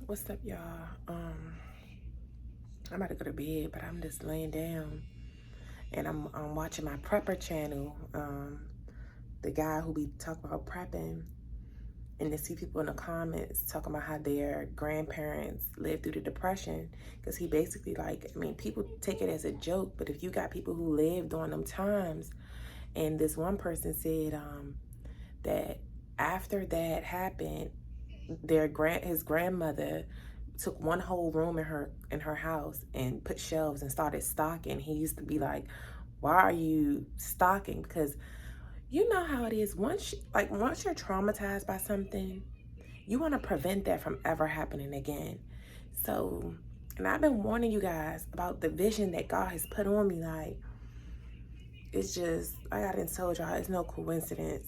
What's up, y'all? I'm about to go to bed, but I'm just laying down and I'm watching my prepper channel. The guy who be talking about prepping, and to see people in the comments talking about how their grandparents lived through the Depression, because he basically people take it as a joke, but if you got people who lived during them times, and this one person said that after that happened, his grandmother took one whole room in her house and put shelves and started stocking. He used to be like, "Why are you stocking?" Because you know how it is. Once you're traumatized by something, you want to prevent that from ever happening again. So, and I've been warning you guys about the vision that God has put on me. Like, it's just, like I done told y'all, it's no coincidence.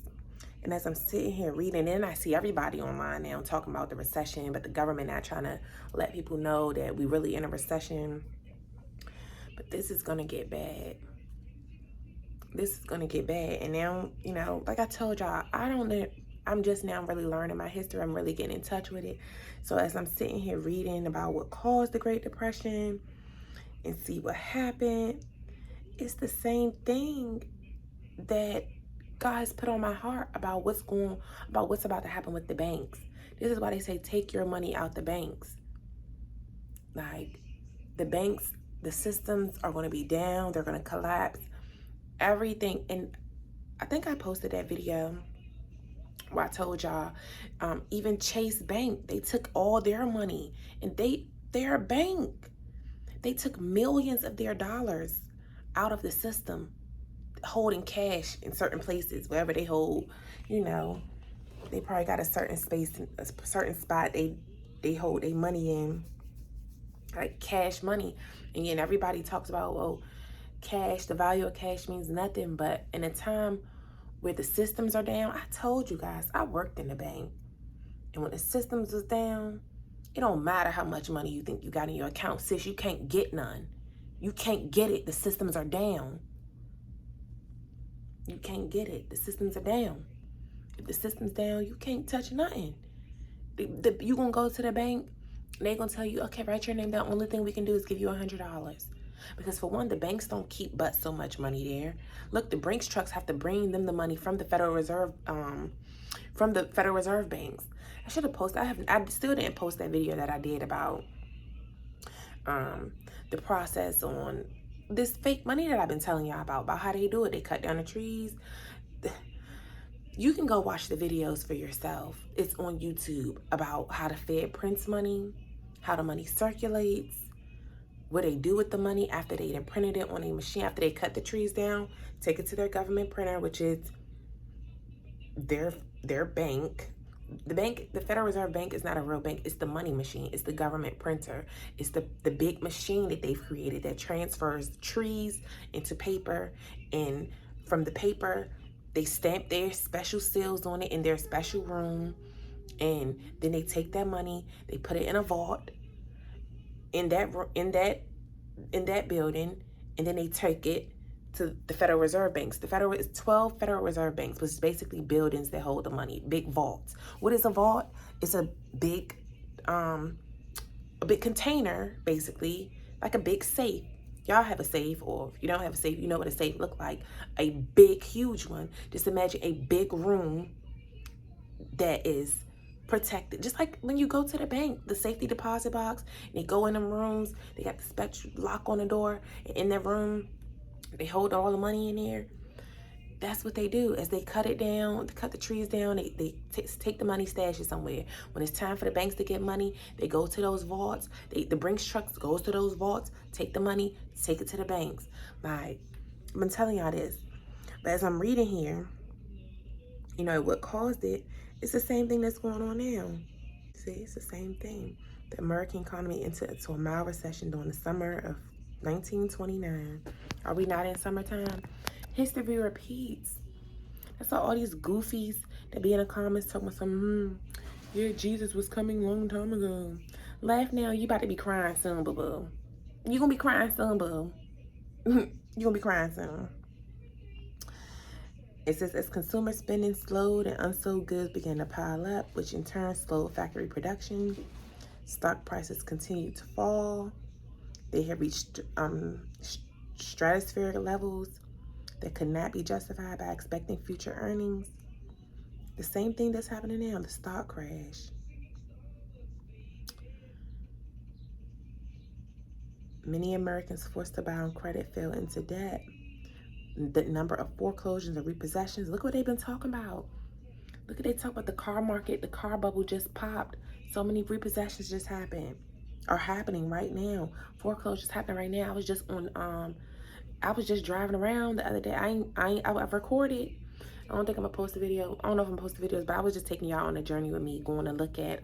And as I'm sitting here reading, and I see everybody online now talking about the recession, but the government not trying to let people know that we really in a recession. But this is gonna get bad. This is gonna get bad. And now, like I told y'all, I'm just now really learning my history. I'm really getting in touch with it. So as I'm sitting here reading about what caused the Great Depression and see what happened, it's the same thing that God has put on my heart about what's about to happen with the banks. This is why they say take your money out the banks. Like, the banks, the systems are going to be down. They're going to collapse. Everything. And I think I posted that video where I told y'all, even Chase Bank, they took all their money, and they're a bank. They took millions of their dollars out of the system, holding cash in certain places, wherever they hold, they probably got a certain space, a certain spot they hold their money in, like cash money. And yet everybody talks about, well, cash, the value of cash means nothing. But in a time where the systems are down, I told you guys, I worked in the bank. And when the systems is down, it don't matter how much money you think you got in your account, sis, you can't get none. You can't get it. The systems are down. You can't get it. The systems are down. If the system's down, you can't touch nothing. You gonna go to the bank, they gonna tell you, okay, write your name down. Only thing we can do is give you $100. Because for one, the banks don't keep but so much money there. Look, the Brinks trucks have to bring them the money from the Federal Reserve, banks. I should have posted. I still didn't post that video that I did about the process on this fake money that I've been telling y'all about how they do it. They cut down the trees. You can go watch the videos for yourself. It's on YouTube about how the Fed prints money, how the money circulates, what they do with the money after they done printed it on a machine, after they cut the trees down, take it to their government printer, which is their bank. The Federal Reserve Bank is not a real bank. It's the money machine. It's the government printer. It's the big machine that they've created that transfers trees into paper, and from the paper, they stamp their special seals on it in their special room, and then they take that money, they put it in a vault in that building, and then they take it to the Federal Reserve banks. It's 12 Federal Reserve banks, which is basically buildings that hold the money, big vaults. What is a vault? It's a big container, basically, like a big safe. Y'all have a safe, or if you don't have a safe, you know what a safe look like. A big, huge one. Just imagine a big room that is protected. Just like when you go to the bank, the safety deposit box, and they go in them rooms, they got the special lock on the door, and in that room, they hold all the money in there. That's what they do. As they cut it down, they cut the trees down, they take the money, stash it somewhere. When it's time for the banks to get money, they go to those vaults. The Brinks trucks goes to those vaults, take the money, take it to the banks. Like, I've been telling y'all this. But as I'm reading here, what caused it, it's the same thing that's going on now. See, it's the same thing. The American economy entered into a mild recession during the summer of 1929. Are we not in summertime? History repeats. That's why all these goofies that be in the comments talking about yeah, Jesus was coming a long time ago. Laugh now, you about to be crying soon, boo-boo. You gonna be crying soon, boo. You gonna be crying soon. It says, as consumer spending slowed and unsold goods began to pile up, which in turn slowed factory production. Stock prices continue to fall. They have reached stratospheric levels that could not be justified by expecting future earnings. The same thing that's happening now, the stock crash. Many Americans forced to buy on credit fell into debt. The number of foreclosures and repossessions, look what they've been talking about. Look at they talk about the car market, the car bubble just popped. So many repossessions just happened, are happening right now. Foreclosures happening right now. I was just driving around the other day. I've recorded. I don't think I'm gonna post a video. I don't know if I'm gonna post videos, but I was just taking y'all on a journey with me, going to look at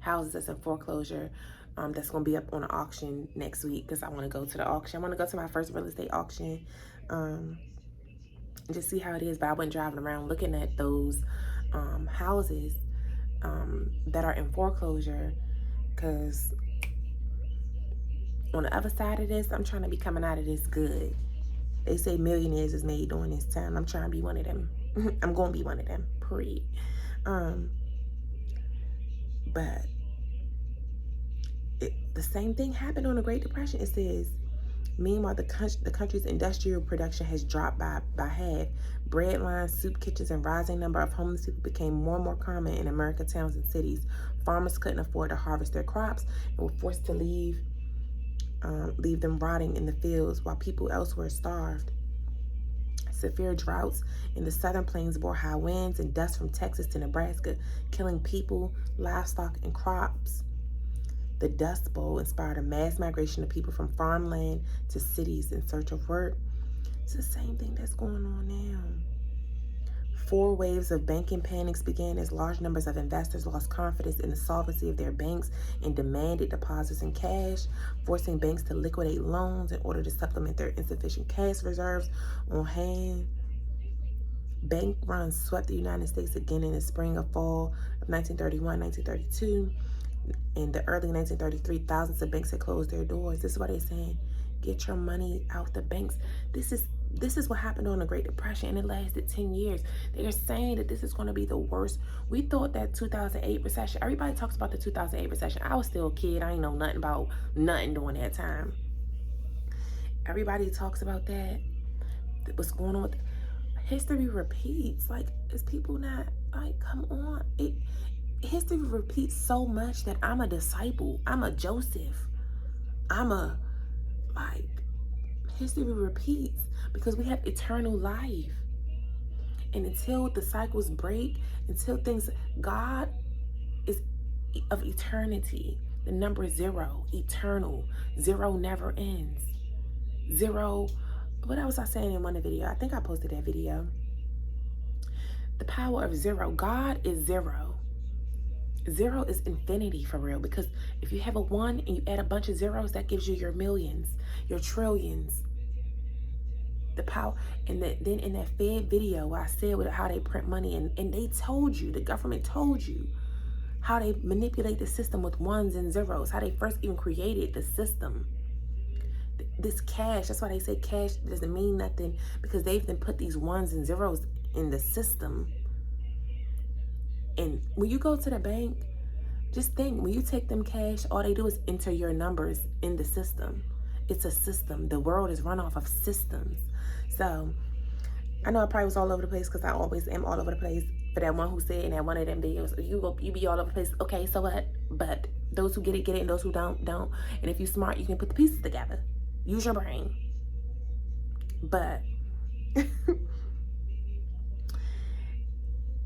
houses that's in foreclosure. That's gonna be up on an auction next week because I want to go to the auction. I want to go to my first real estate auction, and just see how it is. But I went driving around looking at those houses that are in foreclosure, because on the other side of this, I'm trying to be coming out of this good. They say millionaires is made during this time. I'm trying to be one of them. I'm going to be one of them. Period. But the same thing happened on the Great Depression. It says, meanwhile, the country's industrial production has dropped by half. Bread lines, soup kitchens, and rising number of homeless people became more and more common in American towns and cities. Farmers couldn't afford to harvest their crops and were forced to leave them rotting in the fields while people elsewhere starved. Severe droughts in the southern plains bore high winds and dust from Texas to Nebraska, killing people, livestock, and crops. The Dust Bowl inspired a mass migration of people from farmland to cities in search of work. It's the same thing that's going on now. 4 waves of banking panics began as large numbers of investors lost confidence in the solvency of their banks and demanded deposits in cash, forcing banks to liquidate loans in order to supplement their insufficient cash reserves on hand. Bank runs swept the United States again in the spring or fall of 1931, 1932. In the early 1933, thousands of banks had closed their doors. This is why they're saying, get your money out the banks. This is what happened during the Great Depression, and it lasted 10 years. They're saying that this is going to be the worst. We thought that 2008 recession, everybody talks about the 2008 recession. I was still a kid. I ain't know nothing about nothing during that time. Everybody talks about that. What's going on with history repeats. Like, is people not, like, come on. History repeats so much that I'm a disciple. I'm a Joseph. History repeats because we have eternal life. And until the cycles break, until things, God is of eternity. The number 0, eternal. 0 never ends. 0, what else was I saying in one video? I think I posted that video. The power of 0. God is 0. 0 is infinity for real, because if you have a 1 and you add a bunch of zeros, that gives you your millions, your trillions. The power, and then in that Fed video where I said how they print money, and they told you, the government told you how they manipulate the system with 1s and zeros, how they first even created the system. This cash, that's why they say cash doesn't mean nothing, because they've then put these 1s and zeros in the system. And when you go to the bank, just think, when you take them cash, all they do is enter your numbers in the system. It's a system. The world is run off of systems. So I know I probably was all over the place, because I always am all over the place. For that one who said in that one of them videos, you be all over the place. Okay, so what? But those who get it, and those who don't. And if you're smart, you can put the pieces together. Use your brain. But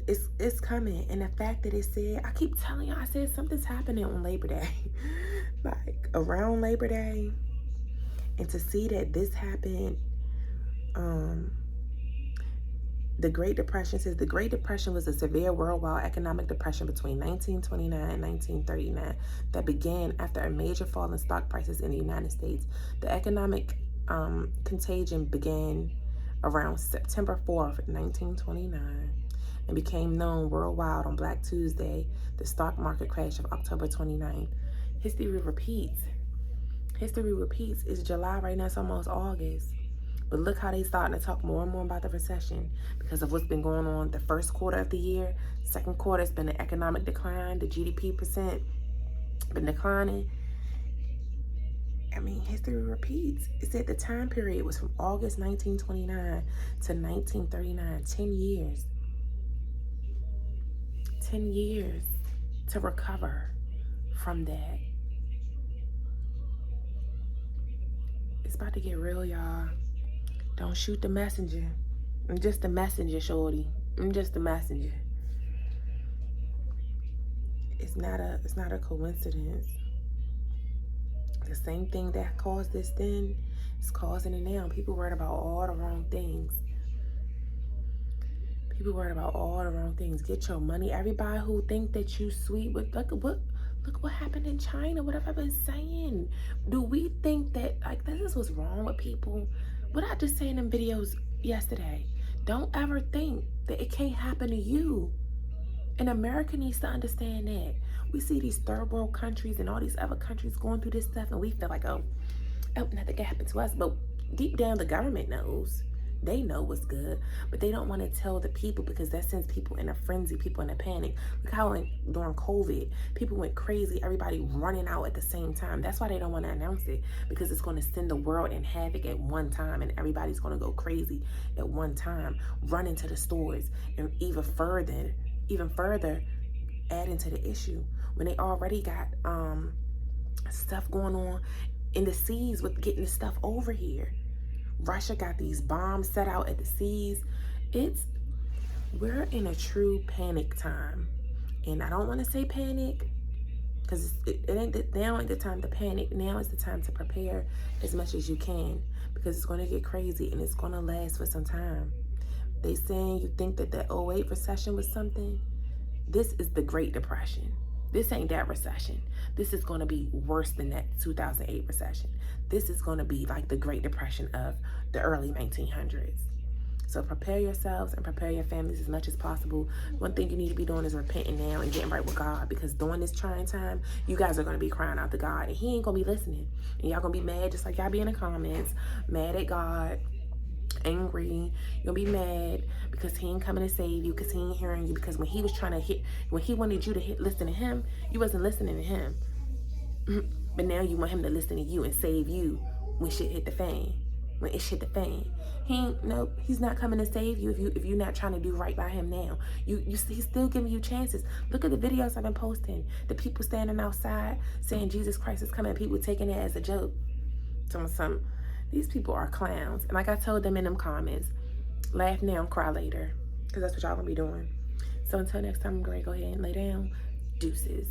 it's coming. And the fact that it said, I keep telling you, I said something's happening on Labor Day. Like around Labor Day. And to see that this happened, the Great Depression says the Great Depression was a severe worldwide economic depression between 1929 and 1939 that began after a major fall in stock prices in the United States. The economic contagion began around September 4th, 1929, and became known worldwide on Black Tuesday, the stock market crash of October 29th. History repeats. History repeats. It's July right now, it's almost August. But look how they starting to talk more and more about the recession because of what's been going on the first quarter of the year. Second quarter has been an economic decline. The GDP percent been declining. I mean, history repeats. It said the time period was from August 1929 to 1939, 10 years. 10 years to recover from that. It's about to get real, y'all. Don't shoot the messenger. I'm just the messenger, shorty. I'm just the messenger. It's not a coincidence. The same thing that caused this then is causing it now. People worried about all the wrong things. People worried about all the wrong things. Get your money. Everybody who think that you sweet, but look what happened in China. What have I been saying? Do we think that like this is what's wrong with people? What I just said in them videos yesterday. Don't ever think that it can't happen to you. And America needs to understand that. We see these third world countries and all these other countries going through this stuff, and we feel like, oh, nothing can happen to us. But deep down, the government knows. They know what's good, but they don't want to tell the people because that sends people in a frenzy, people in a panic. Look how during COVID, people went crazy, everybody running out at the same time. That's why they don't want to announce it, because it's going to send the world in havoc at one time, and everybody's going to go crazy at one time, run into the stores, and even further adding to the issue when they already got stuff going on in the seas with getting the stuff over here. Russia got these bombs set out at the seas. We're in a true panic time. And I don't want to say panic because now ain't the time to panic. Now is the time to prepare as much as you can, because it's going to get crazy and it's going to last for some time. They saying you think that the 08 recession was something. This is the Great Depression. This ain't that recession. This is going to be worse than that 2008 recession. This is going to be like the Great Depression of the early 1900s. So prepare yourselves and prepare your families as much as possible. One thing you need to be doing is repenting now and getting right with God, because during this trying time, you guys are going to be crying out to God, and he ain't going to be listening. And y'all going to be mad just like y'all be in the comments, mad at God, angry. You'll be mad because he ain't coming to save you, because he ain't hearing you, because when he was trying to when he wanted you to listen to him, you wasn't listening to him. But now you want him to listen to you and save you when shit hit the fan. When it hit the fan, he's not coming to save you if you're not trying to do right by him now. He's still giving you chances. Look at the videos I've been posting. The people standing outside saying Jesus Christ is coming. People taking it as a joke. These people are clowns. And like I told them in them comments, laugh now, cry later. Because that's what y'all gonna be doing. So until next time, I'm gonna go ahead and lay down. Deuces.